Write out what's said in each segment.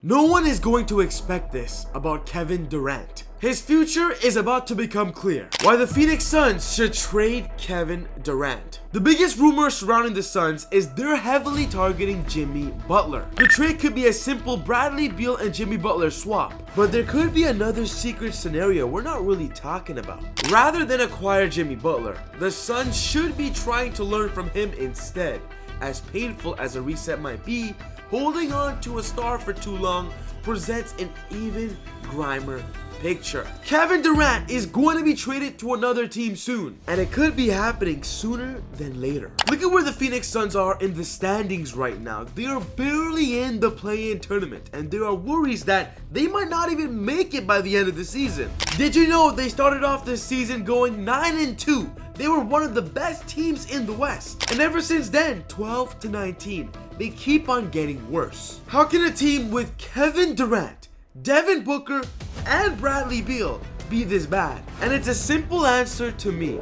No one is going to expect this about Kevin Durant. His future is about to become clear. Why the Phoenix Suns should trade Kevin Durant. The biggest rumor surrounding the Suns is they're heavily targeting Jimmy Butler. The trade could be a simple Bradley Beal and Jimmy Butler swap, but there could be another secret scenario we're not really talking about. Rather than acquire Jimmy Butler, the Suns should be trying to learn from him instead. As painful as a reset might be, holding on to a star for too long presents an even grimer picture. Kevin Durant is going to be traded to another team soon, and it could be happening sooner than later. Look at where the Phoenix Suns are in the standings right now. They are barely in the play-in tournament, and there are worries that they might not even make it by the end of the season. Did you know they started off this season going 9-2? They were one of the best teams in the West. And ever since then, 12-19, they keep on getting worse. How can a team with Kevin Durant, Devin Booker, and Bradley Beal be this bad? And it's a simple answer to me.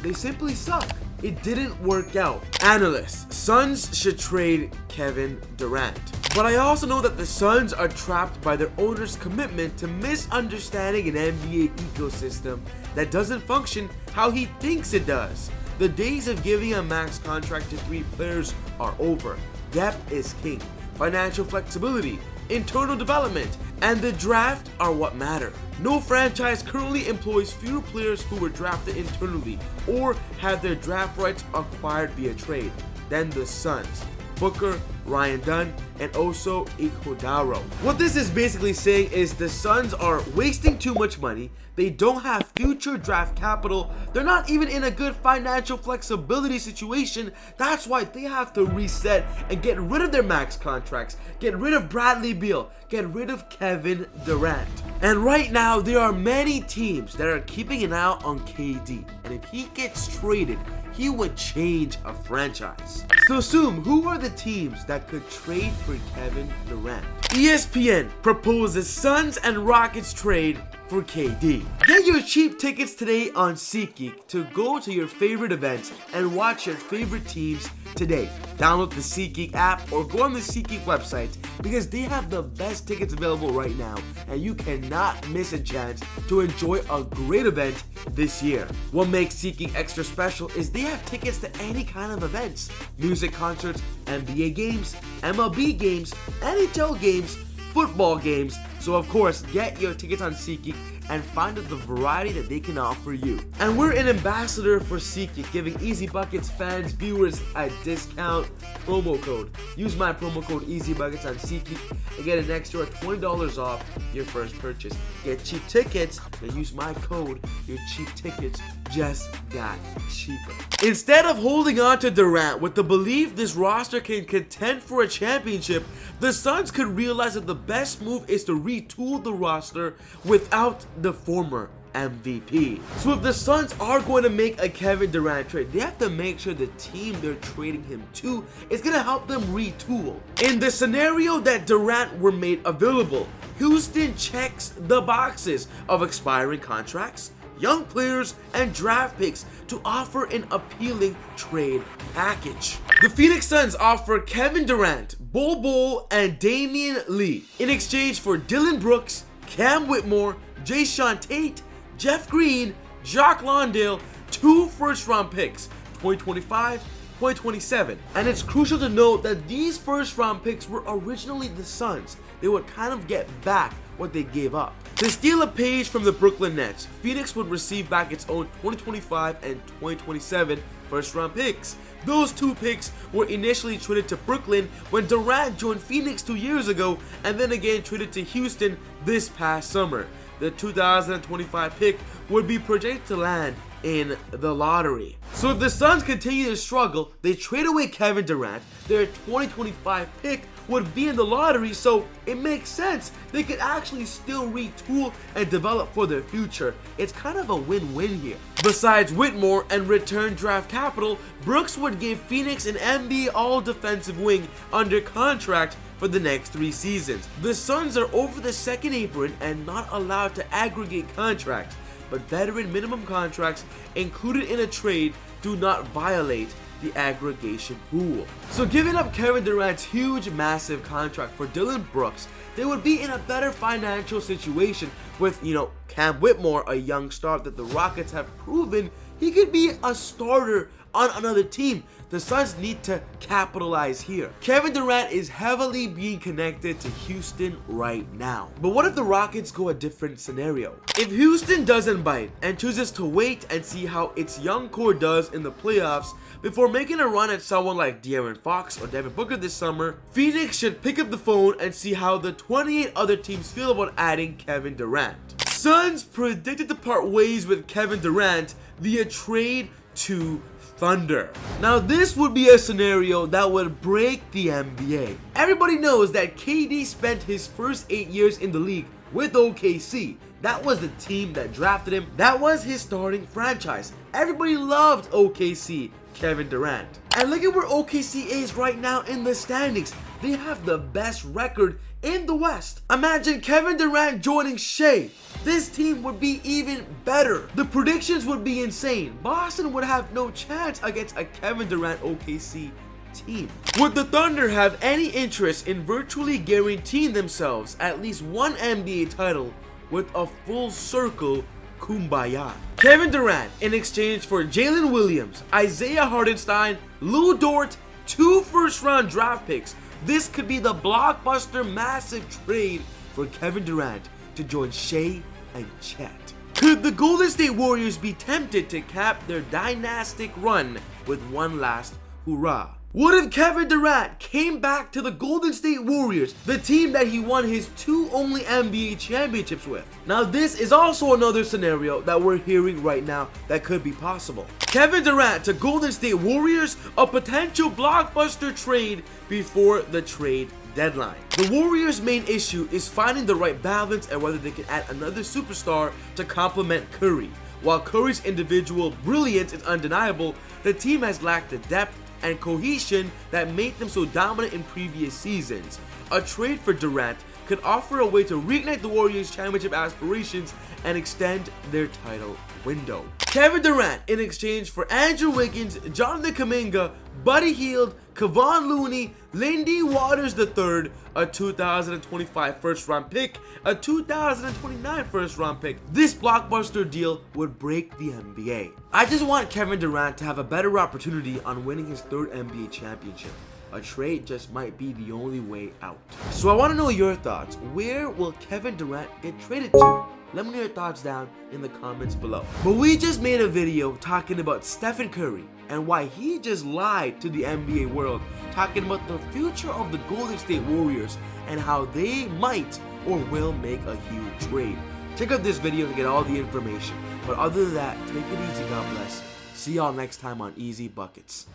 They simply suck. It didn't work out. Analysts, Suns should trade Kevin Durant. But I also know that the Suns are trapped by their owner's commitment to misunderstanding an NBA ecosystem that doesn't function how he thinks it does. The days of giving a max contract to 3 players are over. Depth is king. Financial flexibility, internal development, and the draft are what matter. No franchise currently employs fewer players who were drafted internally or had their draft rights acquired via trade than the Suns. Booker, Ryan Dunn, and Oso Iguodala. What this is basically saying is the Suns are wasting too much money, they don't have future draft capital, they're not even in a good financial flexibility situation. That's why they have to reset and get rid of their max contracts, get rid of Bradley Beal, get rid of Kevin Durant. And right now, there are many teams that are keeping an eye on KD, and if he gets traded, he would change a franchise. So assume, who are the teams that could trade for Kevin Durant? ESPN proposes Suns and Rockets trade for KD. Get your cheap tickets today on SeatGeek to go to your favorite events and watch your favorite teams today. Download the SeatGeek app or go on the SeatGeek website because they have the best tickets available right now, and you cannot miss a chance to enjoy a great event this year. What makes SeatGeek extra special is they have tickets to any kind of events: music concerts, NBA games, MLB games, NHL games, football games. So of course, get your tickets on SeatGeek and find out the variety that they can offer you. And we're an ambassador for SeatGeek, giving Easy Buckets fans, viewers a discount promo code. Use my promo code Easy Buckets on SeatGeek and get an extra $20 off your first purchase. Get cheap tickets and use my code. Your cheap tickets just got cheaper. Instead of holding on to Durant with the belief this roster can contend for a championship, the Suns could realize that the best move is to retool the roster without the former MVP. So if the Suns are going to make a Kevin Durant trade, they have to make sure the team they're trading him to is going to help them retool. In the scenario that Durant were made available, Houston checks the boxes of expiring contracts, young players, and draft picks to offer an appealing trade package. The Phoenix Suns offer Kevin Durant, Bol, and Damian Lee in exchange for Dylan Brooks, Cam Whitmore, Jae'Sean Tate, Jeff Green, Jock Landale, 2 first-round picks, 2025, 2027. And it's crucial to note that these first-round picks were originally the Suns. They would kind of get back what they gave up. To steal a page from the Brooklyn Nets, Phoenix would receive back its own 2025 and 2027 first-round picks. Those 2 picks were initially traded to Brooklyn when Durant joined Phoenix 2 years ago, and then again traded to Houston this past summer. The 2025 pick would be projected to land in the lottery. So if the Suns continue to struggle, they trade away Kevin Durant, their 2025 pick would be in the lottery, so it makes sense. They could actually still retool and develop for their future. It's kind of a win-win here. Besides Whitmore and return draft capital, Brooks would give Phoenix an NBA all-defensive wing under contract for the next 3 seasons. The Suns are over the second apron and not allowed to aggregate contracts, but veteran minimum contracts included in a trade do not violate the aggregation rule. So giving up Kevin Durant's huge, massive contract for Dylan Brooks they would be in a better financial situation with, Cam Whitmore, a young star that the Rockets have proven he could be a starter on another team. The Suns need to capitalize here. Kevin Durant is heavily being connected to Houston right now. But what if the Rockets go a different scenario? If Houston doesn't bite and chooses to wait and see how its young core does in the playoffs before making a run at someone like De'Aaron Fox or Devin Booker this summer, Phoenix should pick up the phone and see how the 28 other teams feel about adding Kevin Durant. Suns predicted to part ways with Kevin Durant via trade to Thunder. Now this would be a scenario that would break the NBA. Everybody knows that KD spent his first 8 years in the league with OKC. That was the team that drafted him. That was his starting franchise. Everybody loved OKC, Kevin Durant. And look at where OKC is right now in the standings. They have the best record in the West. Imagine Kevin Durant joining Shea. This team would be even better. The predictions would be insane. Boston would have no chance against a Kevin Durant OKC team. Would the Thunder have any interest in virtually guaranteeing themselves at least one NBA title with a full circle kumbaya? Kevin Durant in exchange for Jalen Williams, Isaiah Hartenstein, Lou Dort, 2 first-round draft picks. This could be the blockbuster massive trade for Kevin Durant to join Shea and Chet. Could the Golden State Warriors be tempted to cap their dynastic run with one last hurrah? What if Kevin Durant came back to the Golden State Warriors, the team that he won his 2 only NBA championships with? Now this is also another scenario that we're hearing right now that could be possible. Kevin Durant to Golden State Warriors, a potential blockbuster trade before the trade deadline. The Warriors' main issue is finding the right balance and whether they can add another superstar to complement Curry. While Curry's individual brilliance is undeniable, the team has lacked the depth and cohesion that made them so dominant in previous seasons. A trade for Durant could offer a way to reignite the Warriors' championship aspirations and extend their title window. Kevin Durant in exchange for Andrew Wiggins, Jonathan Kuminga, Buddy Hield, Kevon Looney, Lindy Waters III, a 2025 first-round pick, a 2029 first-round pick. This blockbuster deal would break the NBA. I just want Kevin Durant to have a better opportunity on winning his 3rd NBA championship. A trade just might be the only way out. So I want to know your thoughts. Where will Kevin Durant get traded to? Let me know your thoughts down in the comments below. But we just made a video talking about Stephen Curry and why he just lied to the NBA world, talking about the future of the Golden State Warriors and how they might or will make a huge trade. Check out this video to get all the information. But other than that, take it easy, God bless. See y'all next time on Easy Buckets.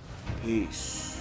Peace.